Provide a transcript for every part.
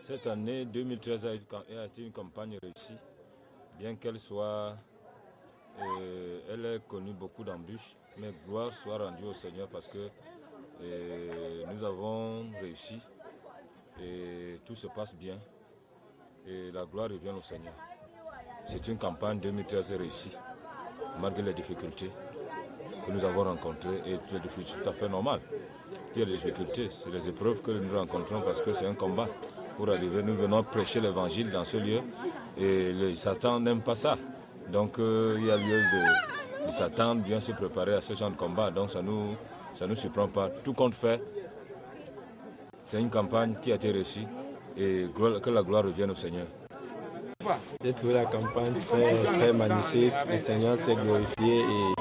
Cette année 2013 a été une campagne réussie, bien qu'elle soit, elle ait connu beaucoup d'embûches, mais gloire soit rendue au Seigneur parce que nous avons réussi et tout se passe bien et la gloire revient au Seigneur. C'est une campagne 2013 réussie, malgré les difficultés que nous avons rencontrées et les difficultés tout à fait normales. Il y a des difficultés, c'est les épreuves que nous rencontrons parce que c'est un combat. Pour arriver, nous venons prêcher l'évangile dans ce lieu et Satan n'aime pas ça. Donc il y a lieu de Satan vient se préparer à ce genre de combat. Donc ça nous surprend pas. Tout compte fait, c'est une campagne qui a été réussie et que la gloire revienne au Seigneur. J'ai trouvé la campagne très magnifique. Le Seigneur s'est glorifié et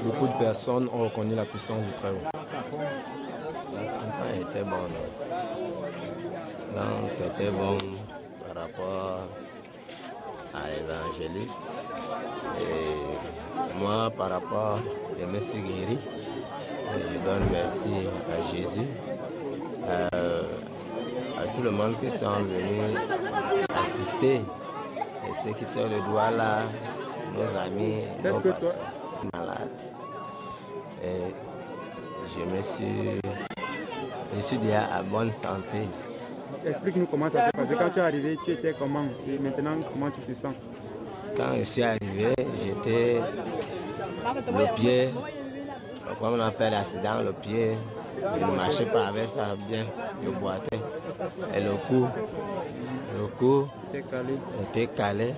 beaucoup de personnes ont reconnu la puissance du Très-Haut. La campagne était bonne. Non, c'était bon par rapport à l'évangéliste. Et moi, par rapport, je me suis guéri. Je donne merci à Jésus, à tout le monde qui sont venus assister. Et ceux qui sont le doigt là, nos amis, nos patients malades. Et je suis déjà à bonne santé. Explique-nous comment ça s'est passé. Quand tu es arrivé, tu étais comment? Et maintenant, comment tu te sens? Quand je suis arrivé, j'étais le pied, comme on a fait l'accident, le pied, je ne marchais pas avec ça bien, je boitais. Et le cou était calé.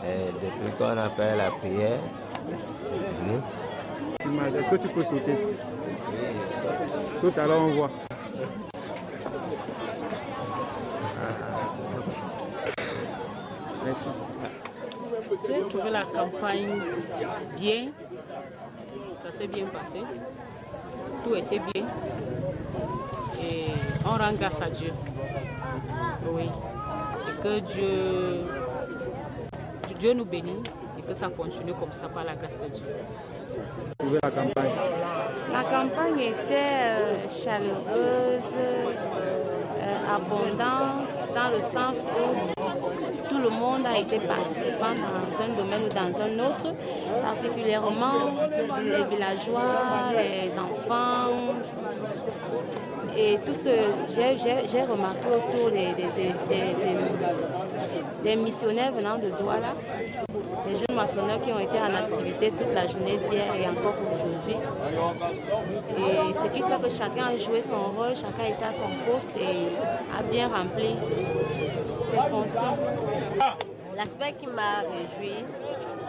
Et depuis qu'on a fait la prière, c'est venu. Est-ce que tu peux sauter? Oui, je saute. Saute alors on voit. Merci. J'ai trouvé la campagne bien, ça s'est bien passé, tout était bien et on rend grâce à Dieu. Oui, et que Dieu nous bénisse et que ça continue comme ça par la grâce de Dieu. Trouver la campagne. La campagne était chaleureuse, abondante, dans le sens où tout le monde a été participant dans un domaine ou dans un autre, particulièrement les villageois, les enfants. Et tout ce j'ai remarqué autour des missionnaires venant de Douala, les jeunes maçonneurs qui ont été en activité toute la journée d'hier et encore aujourd'hui. Et ce qui fait que chacun a joué son rôle, chacun était à son poste et a bien rempli ses fonctions. L'aspect qui m'a réjoui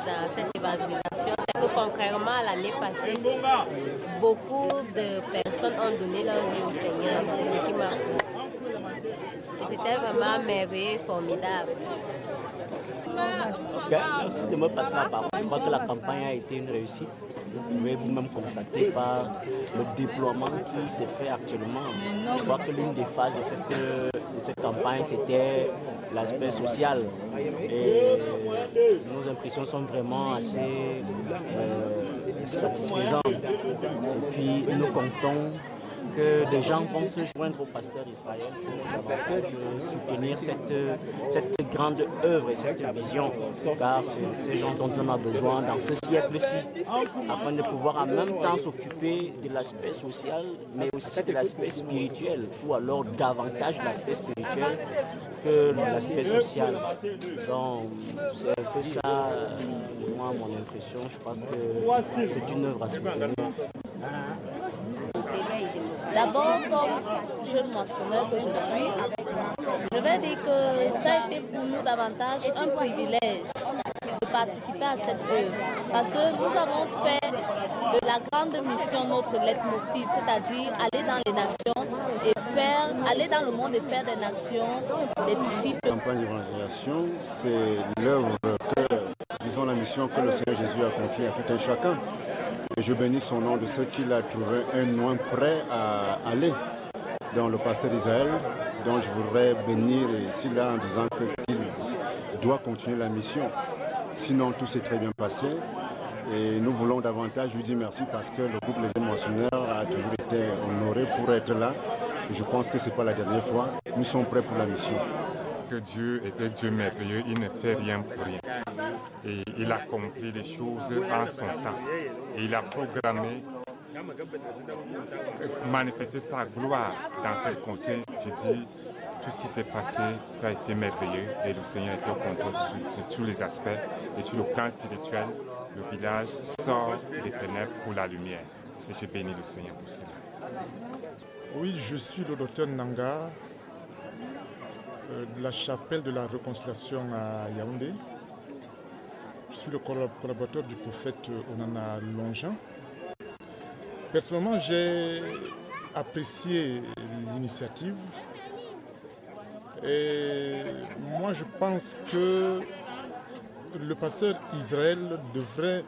dans cette évangélisation, c'est que contrairement à l'année passée, beaucoup de personnes ont donné leur vie au Seigneur. C'est ce qui m'a plu. Et c'était vraiment merveilleux, formidable. Merci de me passer la parole. Je crois que la campagne a été une réussite. Vous pouvez vous-même constater par le déploiement qui s'est fait actuellement. Je crois que l'une des phases de cette campagne, c'était l'aspect social. Et nos impressions sont vraiment assez satisfaisantes. Et puis nous comptons que des gens vont se joindre au pasteur Israël pour davantage soutenir cette grande œuvre et cette vision, car c'est ces gens dont on a besoin dans ce siècle-ci, afin de pouvoir en même temps s'occuper de l'aspect social, mais aussi de l'aspect spirituel, ou alors davantage l'aspect spirituel que l'aspect social. Donc c'est un peu ça, moi, mon impression. Je crois que c'est une œuvre à soutenir. D'abord, comme jeune moissonneur que je suis, je vais dire que ça a été pour nous davantage un privilège de participer à cette œuvre. Parce que nous avons fait de la grande mission notre leitmotiv, c'est-à-dire aller dans les nations et aller dans le monde et faire des nations, des disciples. La campagne d'évangélisation, c'est l'œuvre disons la mission que le Seigneur Jésus a confiée à tout un chacun. Et je bénis son nom de ceux qu'il a trouvé un nom prêt à aller dans le pasteur d'Israël, dont je voudrais bénir ici là en disant qu'il doit continuer la mission. Sinon, tout s'est très bien passé. Et nous voulons davantage lui dire merci parce que le groupe Les Jeunes Moissonneurs a toujours été honoré pour être là. Je pense que ce n'est pas la dernière fois. Nous sommes prêts pour la mission. Que Dieu est un Dieu merveilleux, il ne fait rien pour rien. Et il accomplit les choses en son temps. Et il a programmé manifester sa gloire dans cette contrée. J'ai dit, tout ce qui s'est passé, ça a été merveilleux et le Seigneur était au contrôle sur tous les aspects. Et sur le plan spirituel, le village sort des ténèbres pour la lumière. Et j'ai béni le Seigneur pour cela. Oui, je suis le docteur Nanga de la chapelle de la réconciliation à Yaoundé. Je suis le collaborateur du prophète Onana Longin. Personnellement, j'ai apprécié l'initiative et moi je pense que le pasteur Israël devrait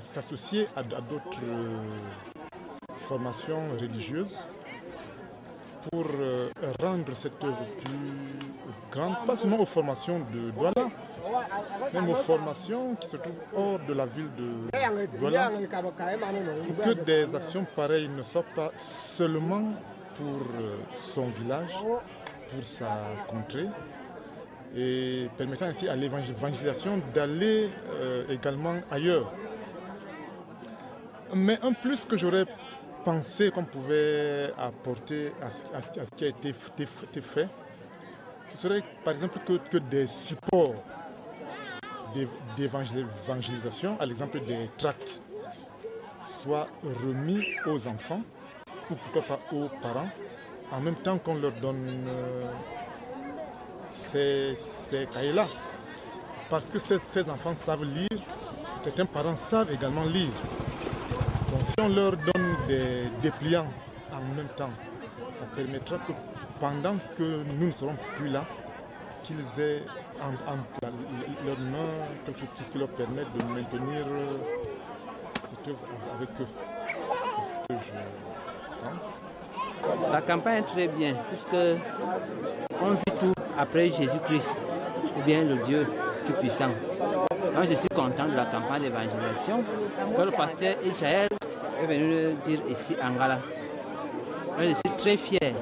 s'associer à d'autres formations religieuses pour rendre cette œuvre plus grande, pas seulement aux formations de Douala, même aux formations qui se trouvent hors de la ville de Douala, pour que des actions pareilles ne soient pas seulement pour son village, pour sa contrée, et permettant ainsi à l'évangélisation d'aller également ailleurs. Mais un plus que j'aurais pensé qu'on pouvait apporter à ce qui a été fait, ce serait par exemple que des supports d'évangélisation, à l'exemple des tracts, soient remis aux enfants, ou pourquoi pas aux parents, en même temps qu'on leur donne ces cahiers-là. Parce que ces enfants savent lire, certains parents savent également lire. Donc si on leur donne des dépliants en même temps, ça permettra que pendant que nous ne serons plus là, qu'ils aient entre leurs mains quelque chose qui leur permette de maintenir cette œuvre avec eux. C'est ce que je pense. La campagne est très bien, puisque on vit tout après Jésus-Christ, ou bien le Dieu Tout-Puissant. Donc je suis content de la campagne d'évangélisation que le pasteur Israël est venu le dire ici en Ngala. Donc je suis très fier.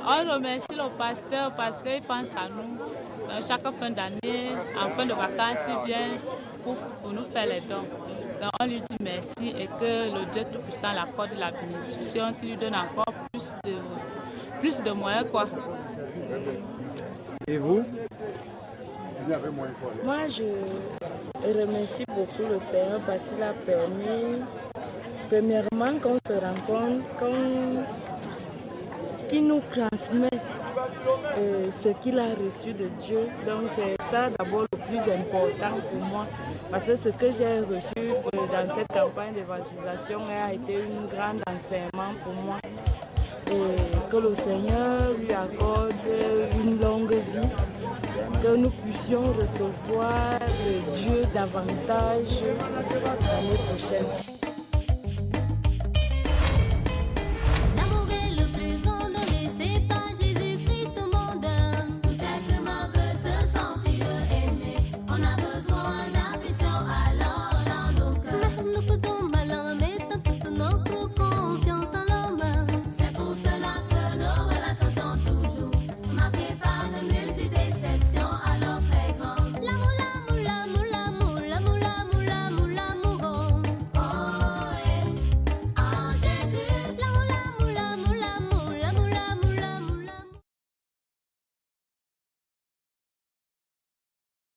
On remercie le pasteur parce qu'il pense à nous. Chaque fin d'année, en fin de vacances, il vient pour nous faire les dons. Donc on lui dit merci et que le Dieu Tout-Puissant l'accorde la bénédiction, qui lui donne encore plus de moyens, quoi. Et vous? Moi, je remercie beaucoup le Seigneur parce qu'il a permis, premièrement, qu'on se rencontre, qu'il nous transmet ce qu'il a reçu de Dieu. Donc c'est ça d'abord le plus important pour moi. Parce que ce que j'ai reçu dans cette campagne d'évangélisation a été un grand enseignement pour moi. Et que le Seigneur lui accorde une longue vie, que nous puissions recevoir de Dieu davantage l'année prochaine.